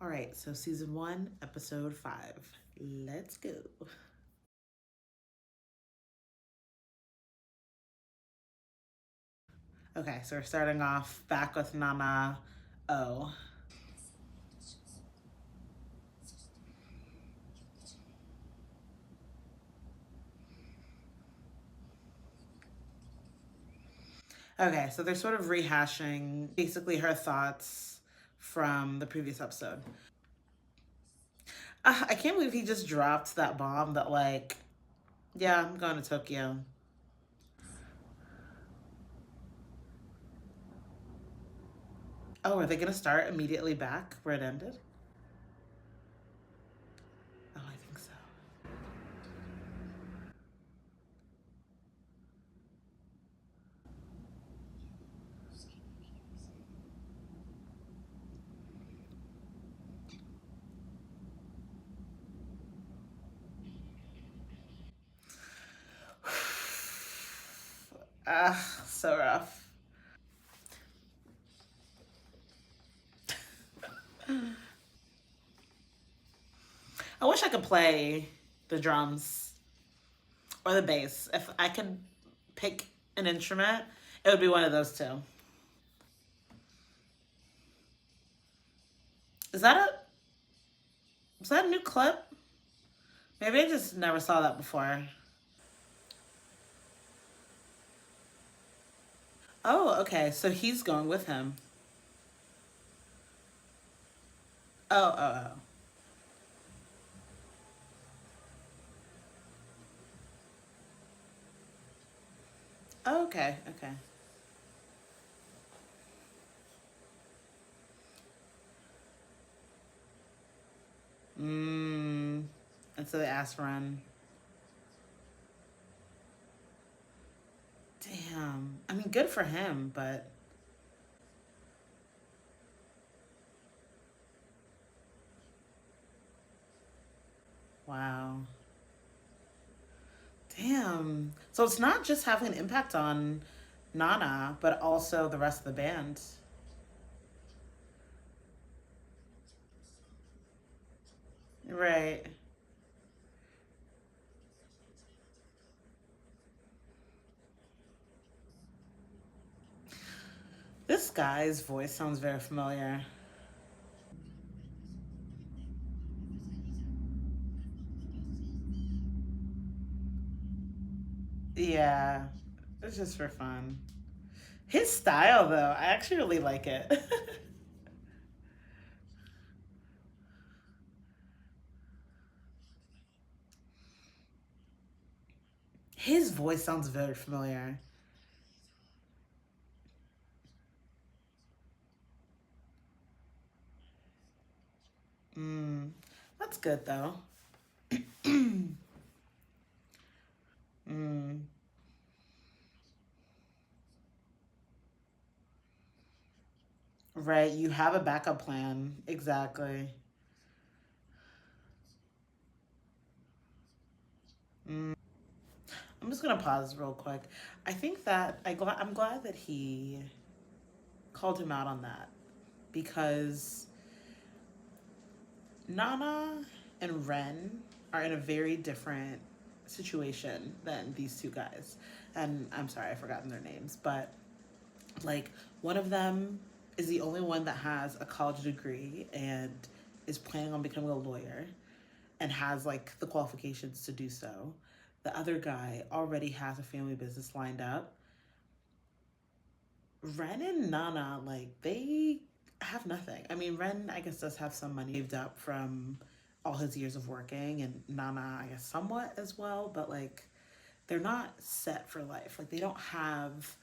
All right, so season 1, episode 5. Let's go. Okay, so we're starting off back with Nana O. Okay, so they're sort of rehashing basically her thoughts from the previous episode. I can't believe he just dropped that bomb that, like, yeah, I'm going to Tokyo. Oh, are they going to start immediately back where it ended? Oh, I think so. Ah, so rough. I wish I could play the drums or the bass. If I could pick an instrument, it would be one of those two. Is that a new clip? Maybe I just never saw that before. Oh, okay. So he's going with him. Oh, oh, oh. Oh, okay, okay. Mmm. And so they asked Ren. Damn. I mean, good for him, but wow. Damn. So it's not just having an impact on Nana, but also the rest of the band. Right. This guy's voice sounds very familiar. Yeah. It's just for fun. His style, though, I actually really like it. His voice sounds very familiar. Mm, that's good, though. Mm, right, you have a backup plan. Exactly. Mm. I'm just gonna pause real quick. I think that I'm glad that he called him out on that because Nana and Ren are in a very different situation than these two guys. And I'm sorry, I've forgotten their names, but like one of them is the only one that has a college degree and is planning on becoming a lawyer and has like the qualifications to do so. The other guy already has a family business lined up. Ren and Nana, like, they have nothing. I mean, Ren, I guess, does have some money saved up from all his years of working, and Nana, I guess, somewhat as well, but like, they're not set for life. Like, they don't have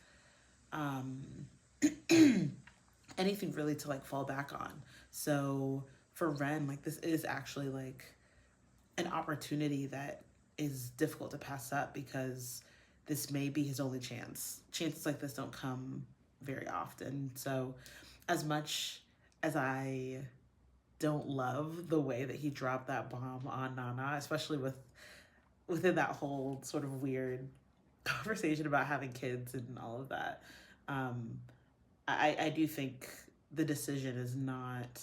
um, anything really to like fall back on. So for Ren, like, this is actually like an opportunity that is difficult to pass up because this may be his only chance. Chances like this don't come very often. So, as much as I don't love the way that he dropped that bomb on Nana, especially within that whole sort of weird conversation about having kids and all of that, um, I do think the decision is not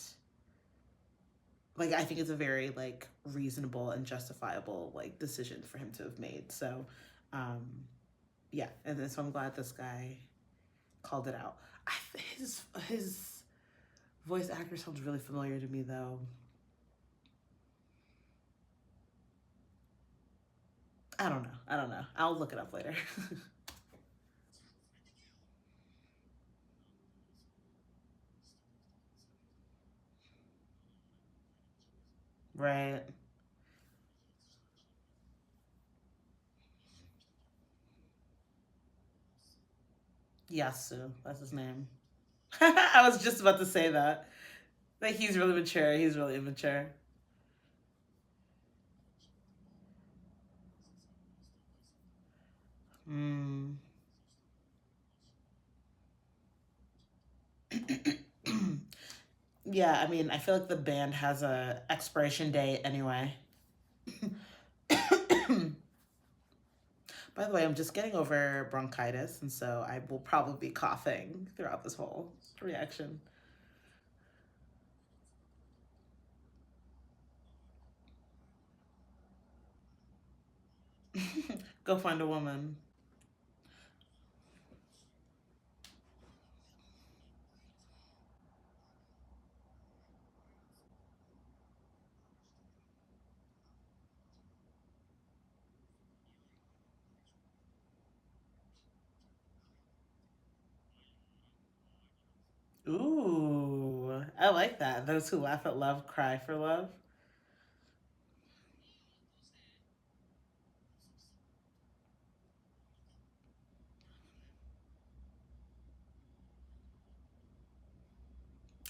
like I think it's a very like reasonable and justifiable like decision for him to have made. So um yeah, and then so I'm glad this guy called it out. His voice actor sounds really familiar to me though. I don't know. I don't know. I'll look it up later. Right. Yasu, that's his name. I was just about to say that. Like he's really mature. He's really immature. Mm. Yeah, I mean, I feel like the band has a expiration date anyway. By the way, I'm just getting over bronchitis, and so I will probably be coughing throughout this whole reaction. Go find a woman. Ooh, I like that. Those who laugh at love cry for love.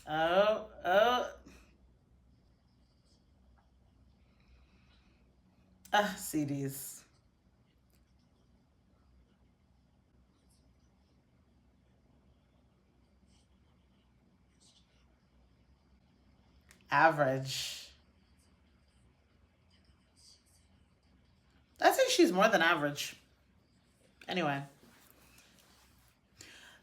Oh, oh, CDs. Average. I think she's more than average. Anyway,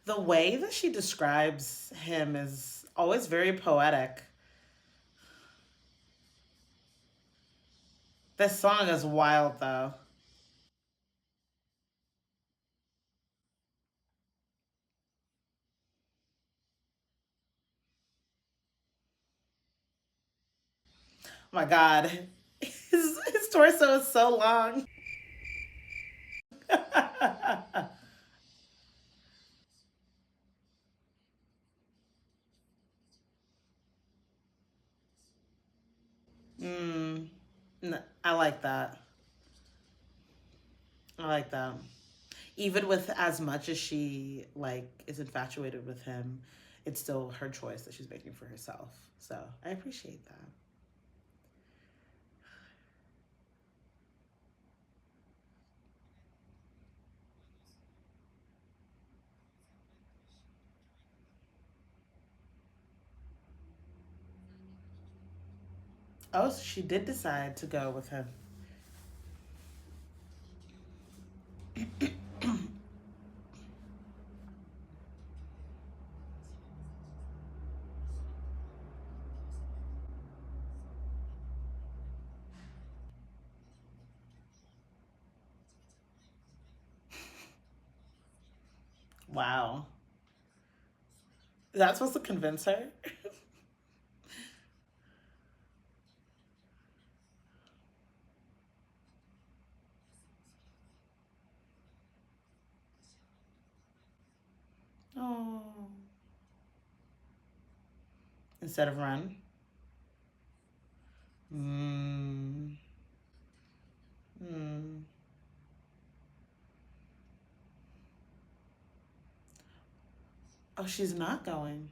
the way that she describes him is always very poetic. This song is wild, though. Oh my God. His torso is so long. mm, I like that. I like that. Even with as much as she like is infatuated with him, it's still her choice that she's making for herself. So I appreciate that. Oh, so she did decide to go with him. Wow. Is that supposed to convince her? Oh. Instead of run? Mm. Mm. Oh, she's not going.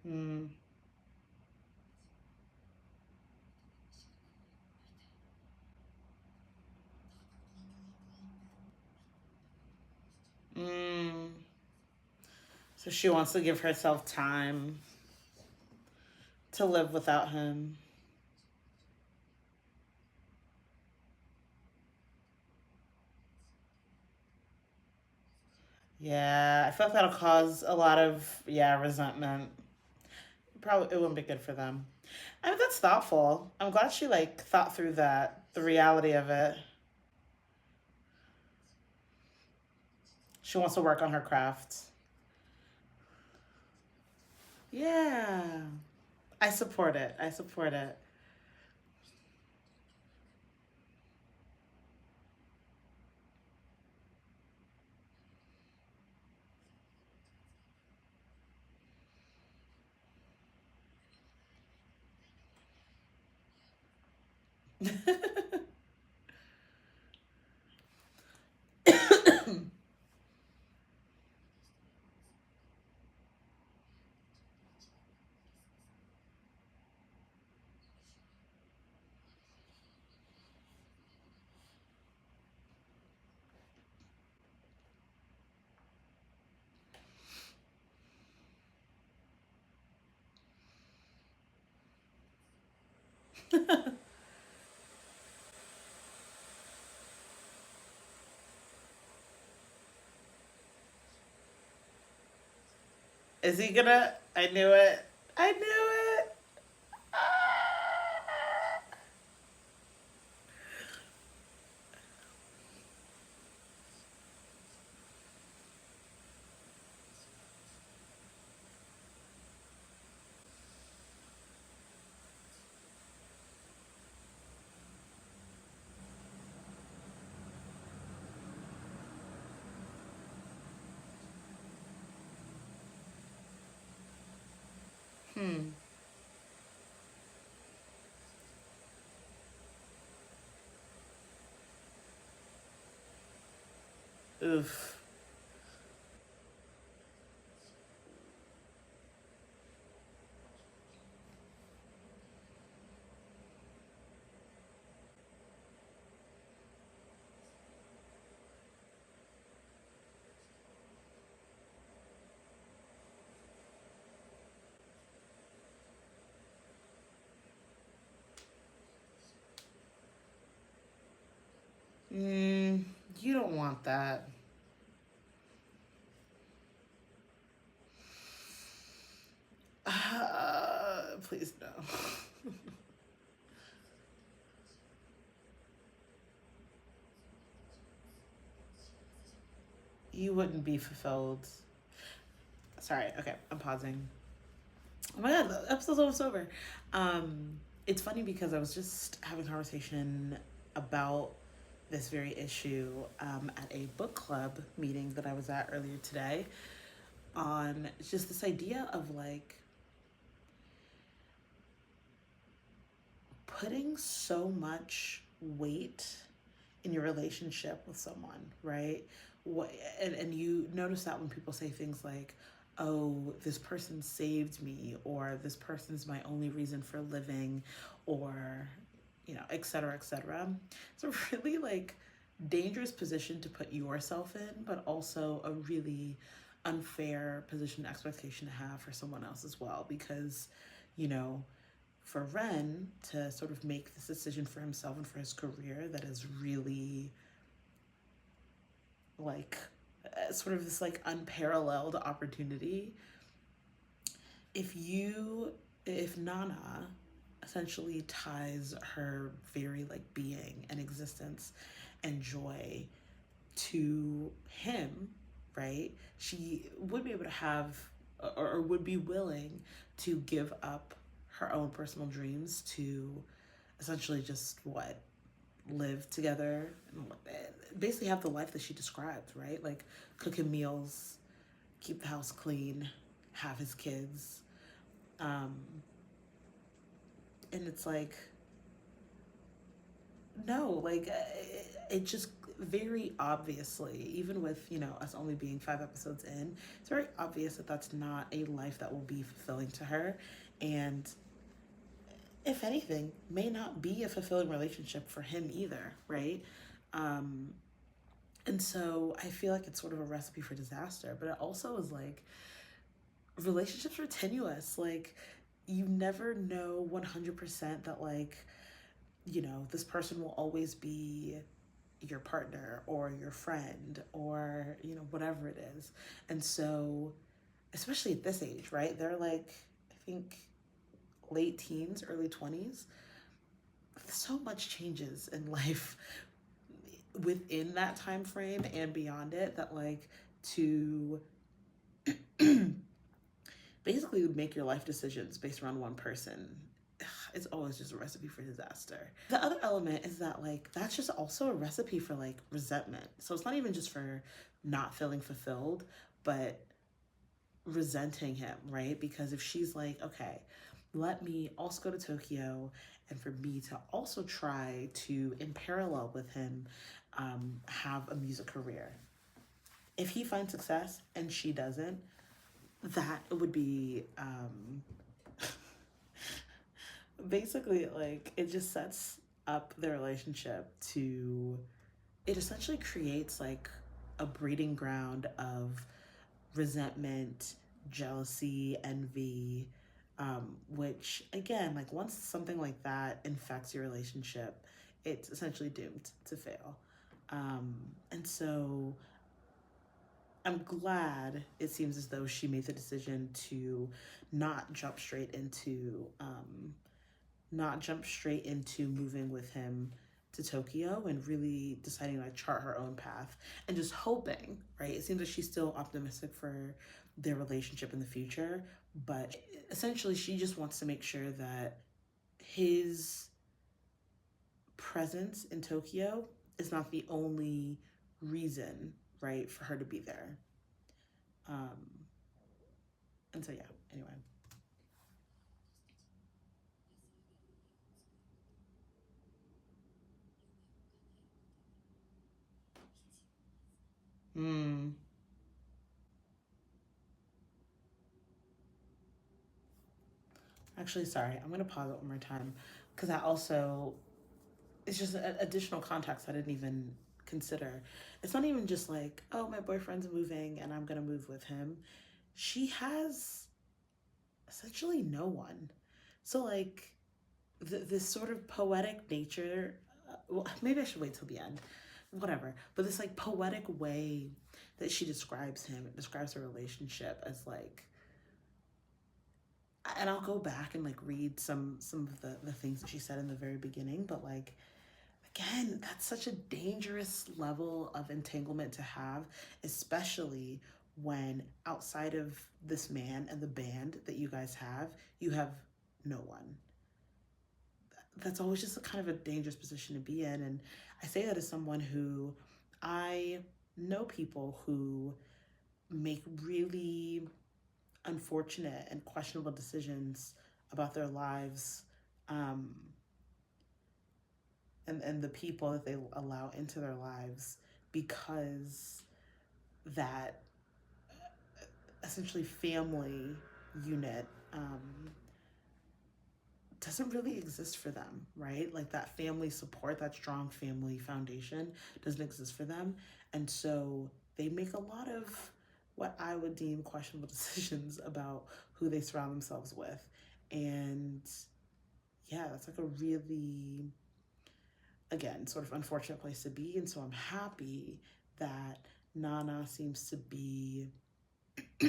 Mm. Mm. So she wants to give herself time to live without him. Yeah, I feel like that'll cause a lot of, yeah, resentment. Probably it wouldn't be good for them. I mean, that's thoughtful. I'm glad she like thought through that, the reality of it. She wants to work on her craft. Yeah. I support it. I support it. Is he gonna? I knew it. I knew it. Hmm. Oof. Mm, you don't want that. Please no. You wouldn't be fulfilled. Sorry. Okay, I'm pausing. Oh my god, the episode's almost over. It's funny because I was just having a conversation about this very issue at a book club meeting that I was at earlier today on just this idea of like putting so much weight in your relationship with someone, right? What and you notice that when people say things like, "Oh, this person saved me," or "This person's my only reason for living," or et cetera, et cetera. It's a really like dangerous position to put yourself in, but also a really unfair position expectation to have for someone else as well, because you know for Ren to sort of make this decision for himself and for his career that is really like sort of this like unparalleled opportunity. If you, if Nana essentially ties her very like being and existence and joy to him, right? She would be able to have or would be willing to give up her own personal dreams to essentially just what live together and basically have the life that she described, right? Like cook him meals, keep the house clean, have his kids. Um, and it's like, no, like it just very obviously, even with, us only being 5 episodes in, it's very obvious that that's not a life that will be fulfilling to her. And if anything, may not be a fulfilling relationship for him either, right? Um, And so I feel like it's sort of a recipe for disaster, but it also is like relationships are tenuous. Like you never know 100% that like, this person will always be your partner or your friend or, you know, whatever it is. And so, especially at this age, right? They're like, I think, late teens, early 20s. So much changes in life within that time frame and beyond it that, like, to basically make your life decisions based around one person, it's always just a recipe for disaster. The other element is that, like, that's just also a recipe for, like, resentment. So it's not even just for not feeling fulfilled, but resenting him, right? Because if she's like, okay, let me also go to Tokyo, and for me to also try to, in parallel with him, have a music career. If he finds success and she doesn't, that would be basically, like, it just sets up the relationship to, it essentially creates like a breeding ground of resentment, jealousy, envy, which again, like, once something like that infects your relationship, it's essentially doomed to fail. And so I'm glad it seems as though she made the decision to not jump straight into not jump straight into moving with him to Tokyo, and really deciding to, like, chart her own path and just hoping, right? It seems like she's still optimistic for their relationship in the future, but essentially she just wants to make sure that his presence in Tokyo is not the only reason, right, for her to be there. Um, and so, yeah, anyway. Hmm. Actually, sorry, I'm going to pause it one more time because I also, it's just additional context I didn't even consider. It's not even just like, oh, my boyfriend's moving and I'm gonna move with him. She has essentially no one. So, like, this sort of poetic nature. Well, maybe I should wait till the end. Whatever. But this, like, poetic way that she describes him, it describes her relationship as, like, and I'll go back and, like, read some of the things that she said in the very beginning, but, like, again, that's such a dangerous level of entanglement to have, especially when outside of this man and the band that you guys have, you have no one. That's always just a kind of a dangerous position to be in. And I say that as someone who, I know people who make really unfortunate and questionable decisions about their lives, um, and the people that they allow into their lives, because that essentially family unit doesn't really exist for them, right? Like, that family support, that strong family foundation doesn't exist for them. And so they make a lot of what I would deem questionable decisions about who they surround themselves with. And yeah, that's like a really, again, sort of unfortunate place to be. And so I'm happy that Nana seems to be, I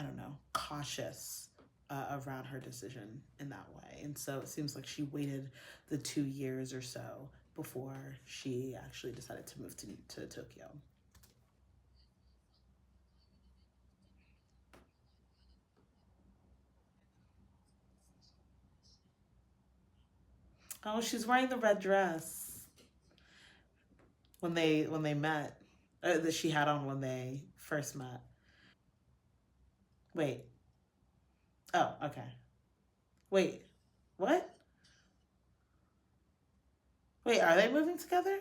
don't know, cautious around her decision in that way. And so it seems like she waited the 2 years or so before she actually decided to move to Tokyo. Oh, she's wearing the red dress when they met, that she had on when they first met. Wait. Oh, okay. Wait. What? Wait, are they moving together?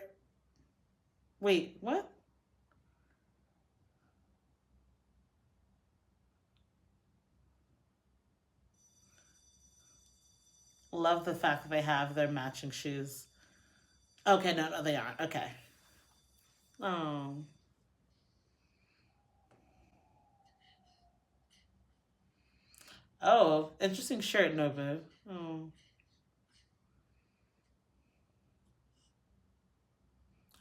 Wait, what? Love the fact that they have their matching shoes. Okay, no, no, they aren't. Okay. Oh. Oh, interesting shirt, Nova. Oh.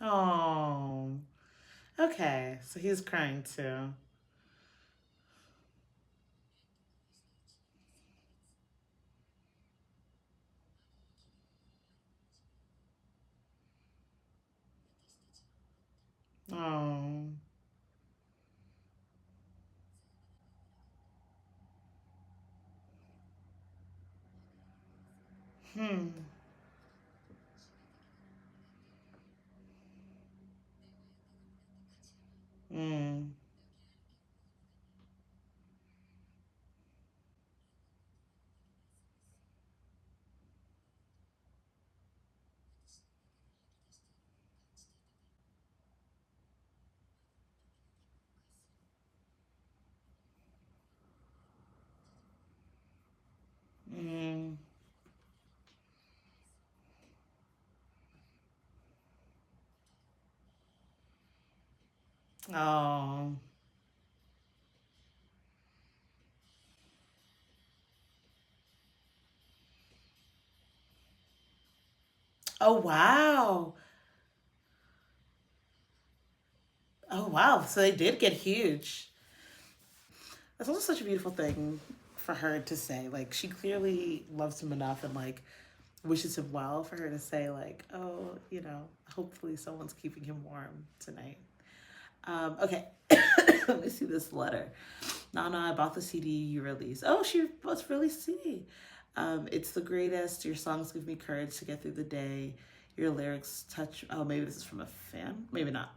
Oh. Okay, so he's crying too. Oh. Hmm. Mm. Mm. Oh. Oh wow. Oh wow. So they did get huge. That's also such a beautiful thing for her to say. Like she clearly loves him enough and like wishes him well for her to say like, oh, hopefully someone's keeping him warm tonight. Okay, let me see this letter. Nana, I bought the CD you released. Oh, she was released CD. It's the greatest. Your songs give me courage to get through the day. Your lyrics touch. Oh, maybe this is from a fan. Maybe not.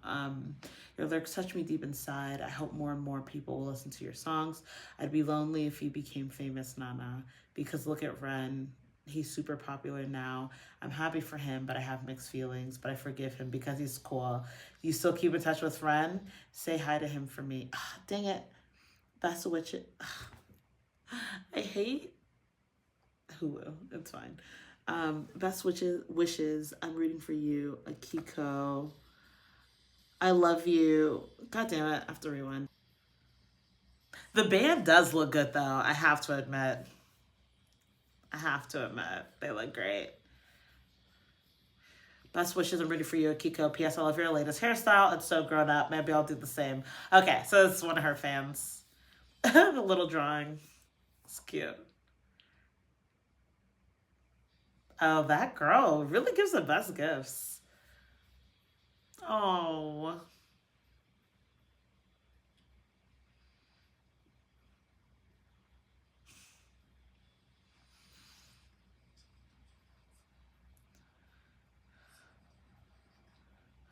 Your lyrics touch me deep inside. I hope more and more people will listen to your songs. I'd be lonely if you became famous, Nana. Because look at Ren. He's super popular now. I'm happy for him, but I have mixed feelings. But I forgive him because he's cool. You still keep in touch with Ren? Say hi to him for me. Ah, dang it. That's what you. I hate Hulu. It's fine. Best wishes. I'm rooting for you. Akiko. I love you. God damn it. I have to rewind. The band does look good though. I have to admit. I have to admit. They look great. Best wishes. I'm rooting for you. Akiko. P.S. I love your latest hairstyle. It's so grown up. Maybe I'll do the same. Okay, so it's one of her fans. The little drawing. It's cute. Oh, that girl really gives the best gifts. Oh.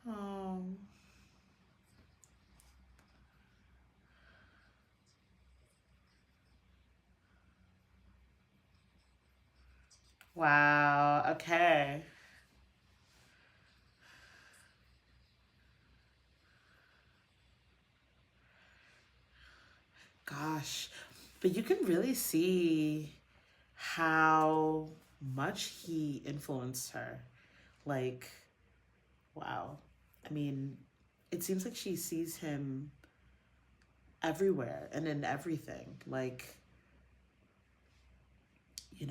Oh. Wow. Okay. Gosh. But you can really see how much he influenced her. Like, wow. I mean, it seems like she sees him everywhere and in everything. Like,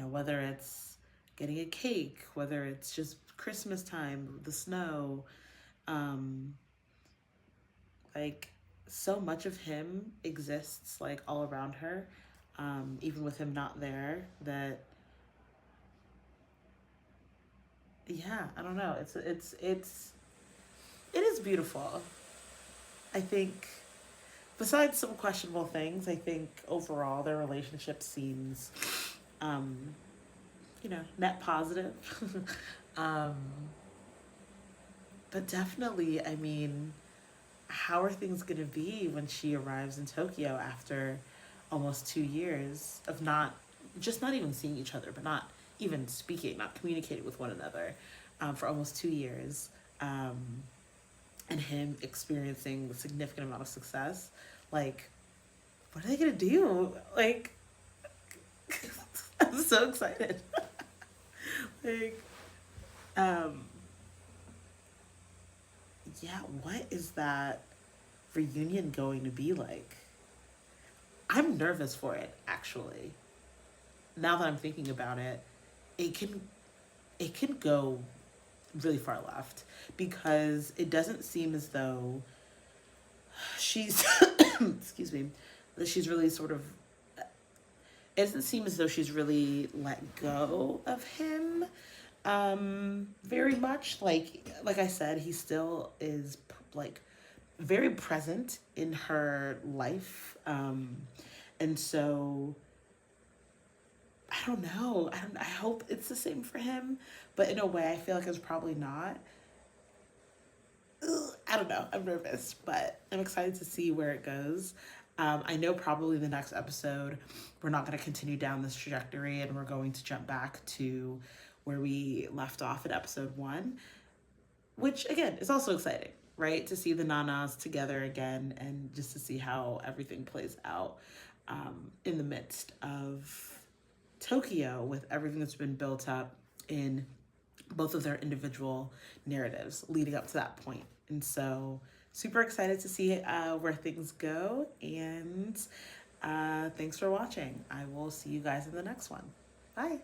whether it's getting a cake, whether it's just Christmas time, the snow, um, like so much of him exists like all around her, even with him not there. That yeah, I don't know. It is beautiful. I think besides some questionable things, I think overall their relationship seems, um, net positive. um, but definitely, I mean, how are things going to be when she arrives in Tokyo after almost 2 years of not even seeing each other, but not even speaking, not communicating with one another for almost 2 years, um, and him experiencing a significant amount of success? Like, what are they going to do? Like, I'm so excited. like, um, yeah, what is that reunion going to be like? I'm nervous for it, actually. Now that I'm thinking about it, it can it can go really far left, because it doesn't seem as though she's excuse me, that she's really sort of, it doesn't seem as though she's really let go of him very much. Like I said, he still is like very present in her life. And so I don't know. I hope it's the same for him, but in a way I feel like it's probably not. Ugh, I don't know. I'm nervous, but I'm excited to see where it goes. I know probably the next episode, we're not going to continue down this trajectory, and we're going to jump back to where we left off at episode 1, which again is also exciting, right? To see the Nanas together again and just to see how everything plays out in the midst of Tokyo, with everything that's been built up in both of their individual narratives leading up to that point. And so, super excited to see where things go. And thanks for watching. I will see you guys in the next one. Bye.